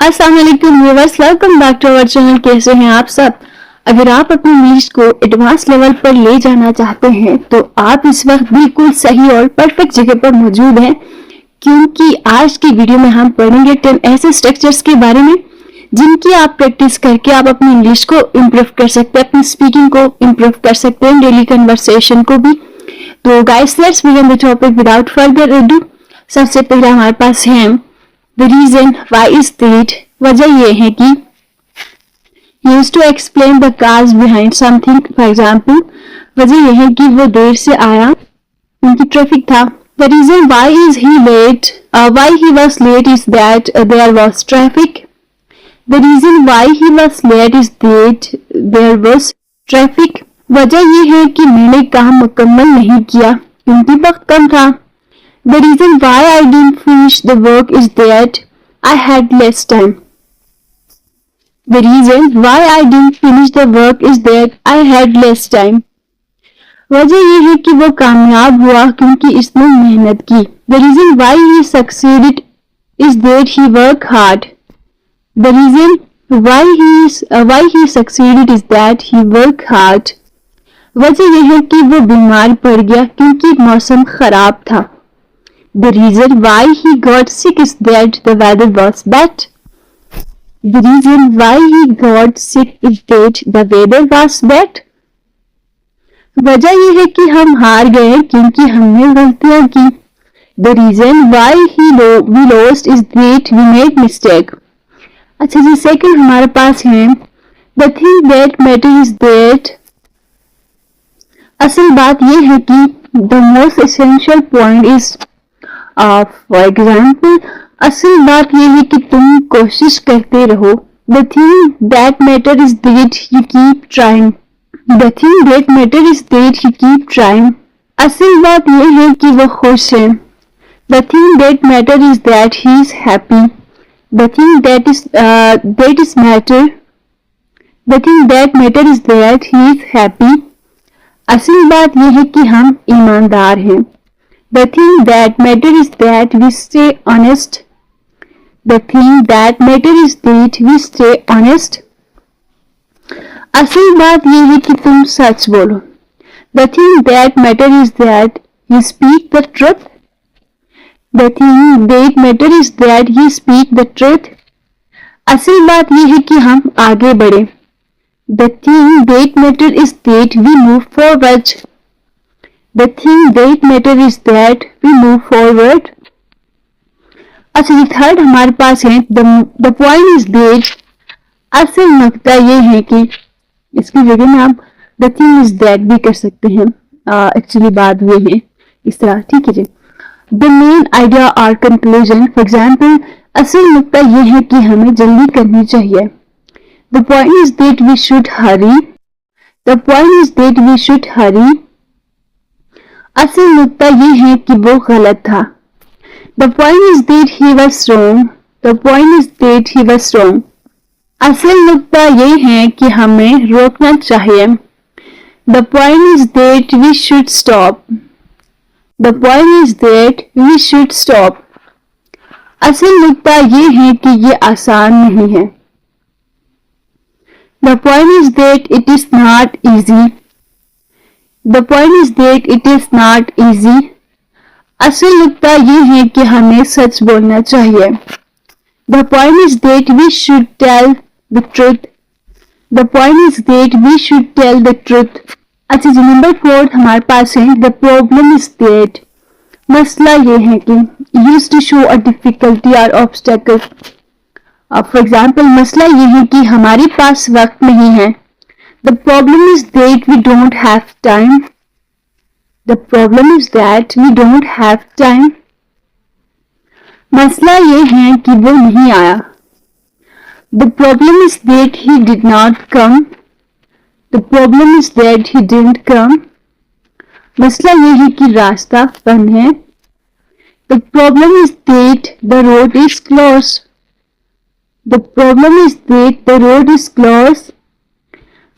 अस्सलाम वालेकुम viewers, welcome back to our channel. कैसे हैं आप सब? अगर आप अपनी इंग्लिश को एडवांस लेवल पर ले जाना चाहते हैं तो आप इस वक्त बिल्कुल सही और परफेक्ट जगह पर मौजूद हैं, क्योंकि आज की वीडियो में हम पढ़ेंगे 10 ऐसे स्ट्रक्चर्स के बारे में जिनकी आप प्रैक्टिस करके आप अपनी इंग्लिश को इम्प्रूव कर सकते हैं, अपनी स्पीकिंग को इम्प्रूव कर सकते हैं, डेली कन्वर्सेशन को भी। तो guys, let's begin the topic without further ado. सबसे पहले हमारे पास है The reason why is late। वजह ये है कि used to explain the cause behind something। For example, वजह ये है कि वो देर से आया, उनकी ट्रैफिक था। The reason why is he late, why he was late is that there was traffic। The reason why he was late is that there was traffic। वजह ये है कि मैंने काम मुकम्मल नहीं किया क्योंकि वक्त कम था। The reason why I didn't finish the work is that I had less time। The reason why I didn't finish the work is that I had less time। वजह ये है कि वो कामयाब हुआ क्योंकि इसने मेहनत की। The reason why he succeeded is that he worked hard। The reason why he succeeded is that he worked hard। वजह ये है कि वो बीमार पड़ गया क्योंकि मौसम खराब था। The reason why he got sick is that the weather was bad। The reason why he got sick is that the weather was bad। वजह यह है कि हम हार गए क्योंकि हमने गलतियां की। The reason why we lost is that we made mistake। अच्छा जी, सेकंड हमारे पास है The thing that matters is that। असल बात यह है कि The most essential point is for example, असल बात यह है कि तुम कोशिश करते रहो। The thing that matter is that you keep trying। The thing that matter is that you keep trying। असल बात यह है कि वो खुश है। The thing that matter is that he is happy। The thing that matter is that he is happy। असल बात यह है कि हम ईमानदार हैं। The thing that matters is that we stay honest। The thing that matters is that we stay honest। असल बात यह है कि तुम सच बोलो। The thing that matters is that you speak the truth। The thing that matters is that you speak the truth। असल बात यह है कि हम आगे बढ़े। The thing that matters is that we move forward। The thing that matters is that we move forward। अच्छा जी, third हमारे पास है the point is that। असल नुकता ये है कि इसकी जगह में आप the thing is that भी कर सकते हैं। एक्चुअली बात ये है इस तरह, ठीक है जी। The main idea or conclusion। For example, असल नुकता ये है कि हमें जल्दी करनी चाहिए। The point is that we should hurry। The point is that we should hurry। असल नुकता ये है कि वो गलत था। The point is that he was wrong। The point is that he was wrong। असल नुकता ये है कि हमें रोकना चाहिए। The point is that we should stop। The point is that we should stop। असल नुकता ये है कि ये आसान नहीं है। The point is that it is not easy। The point is that it is not easy। असल नुकता ये है कि हमें सच बोलना चाहिए। The point is that we should tell the truth। The point is that we should tell the truth। अच्छा जी, number 4 हमारे पास है The problem is that। मसला ये है कि used to show a difficulty or obstacle। For example, मसला ये है कि हमारे पास वक्त नहीं है। The problem is that we don't have time। The problem is that we don't have time। मसला ये है कि वो नहीं आया। The problem is that he did not come। The problem is that he didn't come। मसला ये है कि रास्ता बंद है। The problem is that the road is closed। The problem is that the road is closed।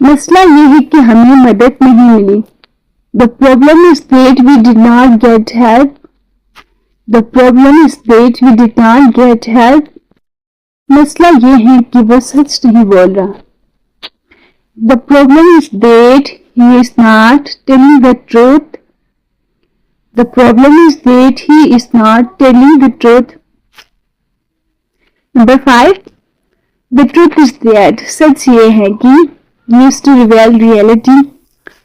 मसला ये है कि हमें मदद नहीं मिली। The problem is that we did not get help। The problem is that we did not get help। मसला ये है कि वो सच नहीं बोल रहा। The problem is that he is not telling the truth. The problem is that he is not telling the truth. Number 5. The truth is that सच ये है कि used to reveal reality.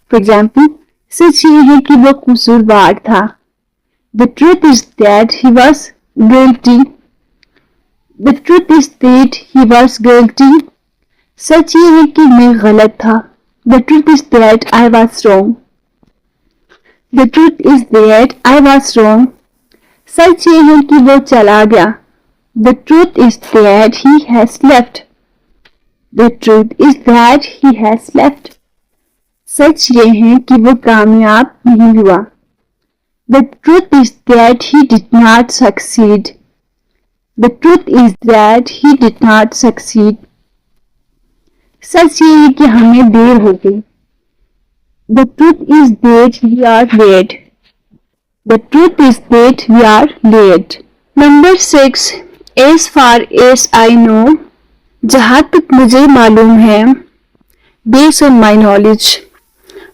For example, सच ये है कि वो कसूरवार था। The truth is that he was guilty. The truth is that he was guilty. सच ये है कि मैं गलत था। The truth is that I was wrong. The truth is that I was wrong. सच ये है कि वो चला गया। The truth is that he has left. The truth is that he has left. सच ये है कि वो कामयाब नहीं हुआ। The truth is that he did not succeed. The truth is that he did not succeed. सच ये है कि हमें देर हो गई। The truth is that we are late. The truth is that we are late. Number 6. As far as I know, जहाँ तक मुझे मालूम है, based on my knowledge,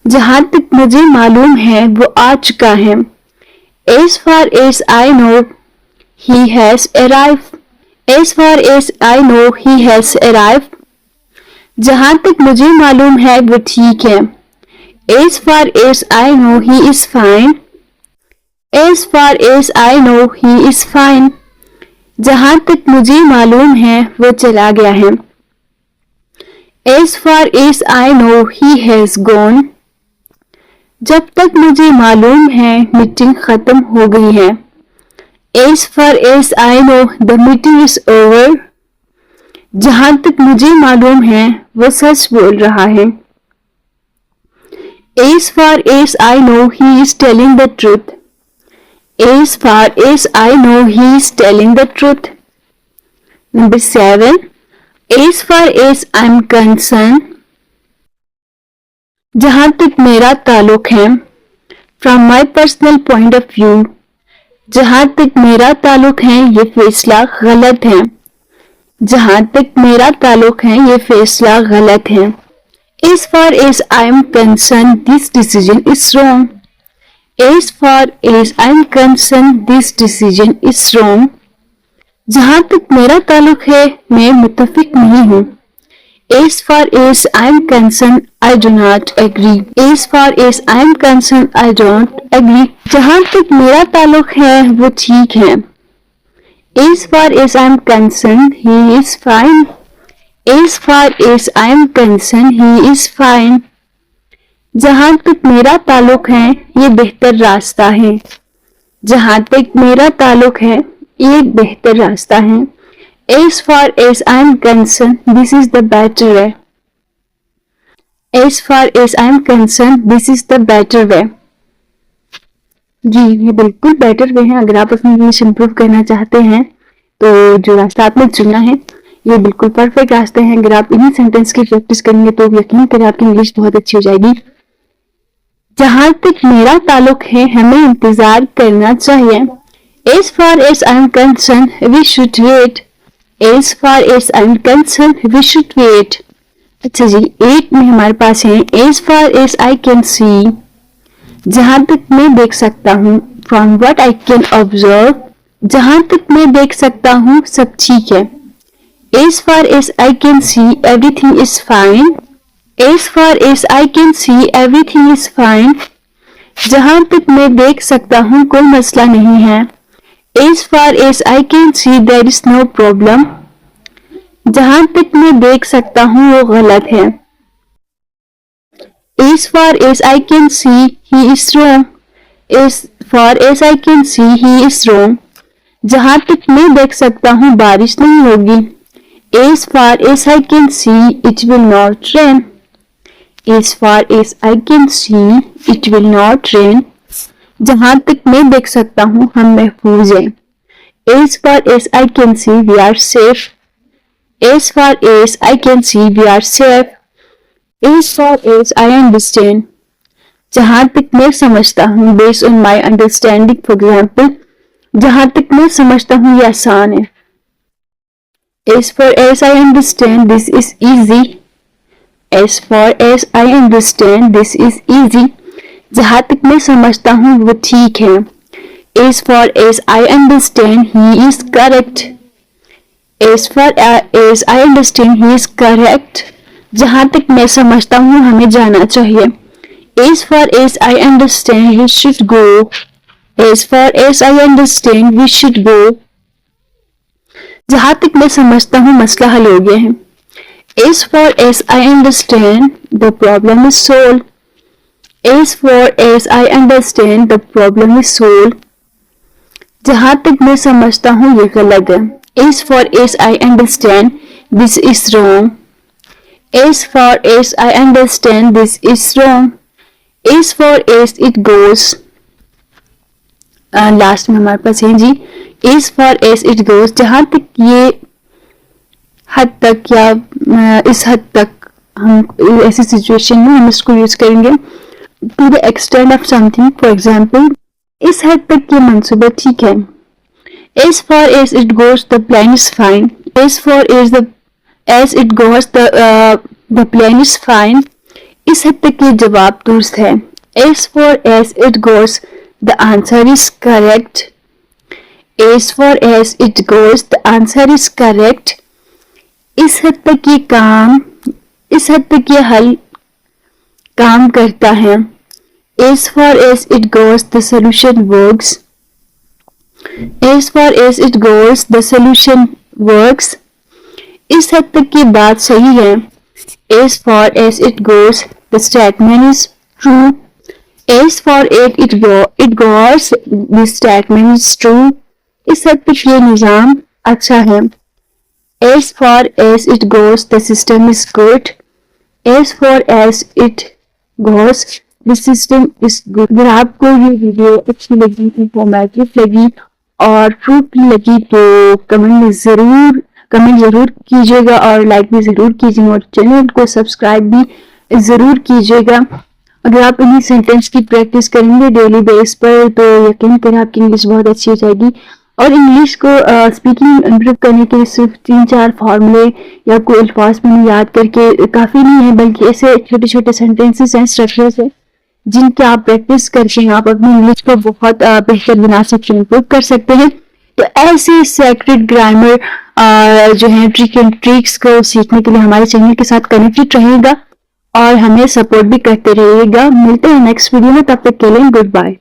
जहाँ तक मुझे मालूम है वो आ चुका है। As far as I know, he has arrived. As far as I know, he has arrived. जहाँ तक मुझे मालूम है वो ठीक है। As far as I know, he is fine. As far as I know, he is fine. जहाँ तक मुझे मालूम है वो चला गया है। As far as I know, he has gone. जब तक मुझे मालूम है मीटिंग खत्म हो गई है। As far as I know, the meeting is over. जहाँ तक मुझे मालूम है वो सच बोल रहा है। As far as I know, he is telling the truth. As far as I know, he is telling the truth. Number 7. As far as I'm concerned, जहाँ तक मेरा ताल्लुक है, from my personal point of view, जहाँ तक मेरा ताल्लुक है ये फैसला गलत है। जहाँ तक मेरा ताल्लुक है ये फैसला गलत है। As far as I am concerned, this decision is wrong. As far as I am concerned, this decision is wrong. जहाँ तक मेरा ताल्लुक है मैं मुत्तफिक नहीं हूँ। As far as I am concerned, I do not agree. As far as I am concerned, I don't agree. जहाँ तक मेरा ताल्लुक है वो ठीक है। As far as I am concerned, he is fine. As far as I am concerned, he is fine. जहाँ तक मेरा ताल्लुक है ये बेहतर रास्ता है। जहाँ तक मेरा ताल्लुक है ये बेहतर रास्ता है। As far as I am concerned, this is the better way. As far as I am concerned, this is the better way. जी ये बिल्कुल बेटर वे है। अगर आप अपनी इंग्लिश इंप्रूव करना चाहते हैं तो जो रास्ता आपने चुना है ये बिल्कुल परफेक्ट रास्ते हैं। अगर आप इन्हीं सेंटेंस की प्रैक्टिस करेंगे तो यकीन करें आपकी इंग्लिश बहुत अच्छी हो जाएगी। जहाँ तक मेरा ताल्लुक है हमें इंतजार करना चाहिए। As far as I am concerned, we should wait. As far as I am concerned, we should wait. अच्छा जी 8 में हमारे पास है as far as I can see, जहाँ तक मैं देख सकता हूँ। From what I can observe, जहाँ तक मैं देख सकता हूँ सब ठीक है। As far as I can see, everything is fine. As far as I can see, everything is fine. जहाँ तक मैं देख सकता हूँ कोई मसला नहीं है। As far as I can see, there is no problem. जहाँ तक मैं देख सकता हूँ वो गलत है। As far as I can see, he is wrong. As far as I can see, he is wrong. जहाँ तक मैं देख सकता हूँ बारिश नहीं होगी। As far as I can see, it will not rain. As far as I can see, it will not rain. जहाँ तक मैं देख सकता हूँ हम महफूज हैं। As far as I can see, we are safe. As far as I can see, we are safe. As far as I understand, जहाँ तक मैं समझता हूँ, based on my understanding, for example, जहाँ तक मैं समझता हूँ ये आसान है। As far as I understand, this is easy. As far as I understand, this is easy. जहाँ तक मैं समझता हूँ वो ठीक है. As far as I understand, he is correct. As far as I understand, he is correct. जहाँ तक मैं समझता हूँ हमें जाना चाहिए. As far as I understand, we should go. As far as I understand, we should go. जहाँ तक मैं समझता हूँ मसला हल हो गया है. As far as I understand, the problem is solved. As far as I understand, the problem is solved. जहाँ तक मैं समझता हूँ ये गलत है. As far as I understand, this is wrong. As far as I understand, this is wrong. As far as it goes, last में हमारे पास है जी. As far as it goes, जहाँ तक ये हद तक या इस हद तक हम ऐसी सिचुएशन में हम इसको यूज करेंगे. To the extent of something, for example, इस हद तक ये मंसूबा ठीक है. As far as it goes, the plan is fine. As far as it goes, the plan is fine. इस हद तक ये जवाब दुरुस्त है. As far as it goes, the answer is correct. As far as it goes, the answer is correct. इस हद तक ये हल काम करता है. As far as it goes, the solution works. As far as it goes, the solution works. इस हद तक ये बात सही है. As far as it goes, the statement is true. As far as it goes, the statement is true. इस हद तक ये निज़ाम अच्छा है. As far as it goes, the system is good. As far as it goes, the system is good. अगर आपको ये video अच्छी लगी, इंफॉर्मेटिव लगी और फ्रूटफुल लगी तो कमेंट जरूर कीजिएगा और लाइक भी जरूर कीजिएगा और चैनल को सब्सक्राइब भी जरूर कीजिएगा. अगर आप इन्हीं सेंटेंस की प्रैक्टिस करेंगे डेली बेस पर तो यकीन करें आपकी इंग्लिश बहुत अच्छी हो जाएगी. और इंग्लिश को स्पीकिंग इम्प्रूव करने के लिए सिर्फ 3-4 फार्मूले या कोई अल्फाज में याद करके काफ़ी नहीं है, बल्कि ऐसे छोटे छोटे सेंटेंसेस हैं, स्ट्रक्चर्स हैं जिनकी आप प्रैक्टिस करके आप अपनी इंग्लिश को बहुत बेहतर बना सकते हैं, इम्प्रूव कर सकते हैं. तो ऐसे सेक्रेट ग्रामर जो है ट्रिक एंड ट्रिक्स को सीखने के लिए हमारे चैनल के साथ कनेक्टेड रहेगा और हमें सपोर्ट भी करते रहिएगा. मिलते हैं नेक्स्ट वीडियो में, तब तक के लिए गुड बाय.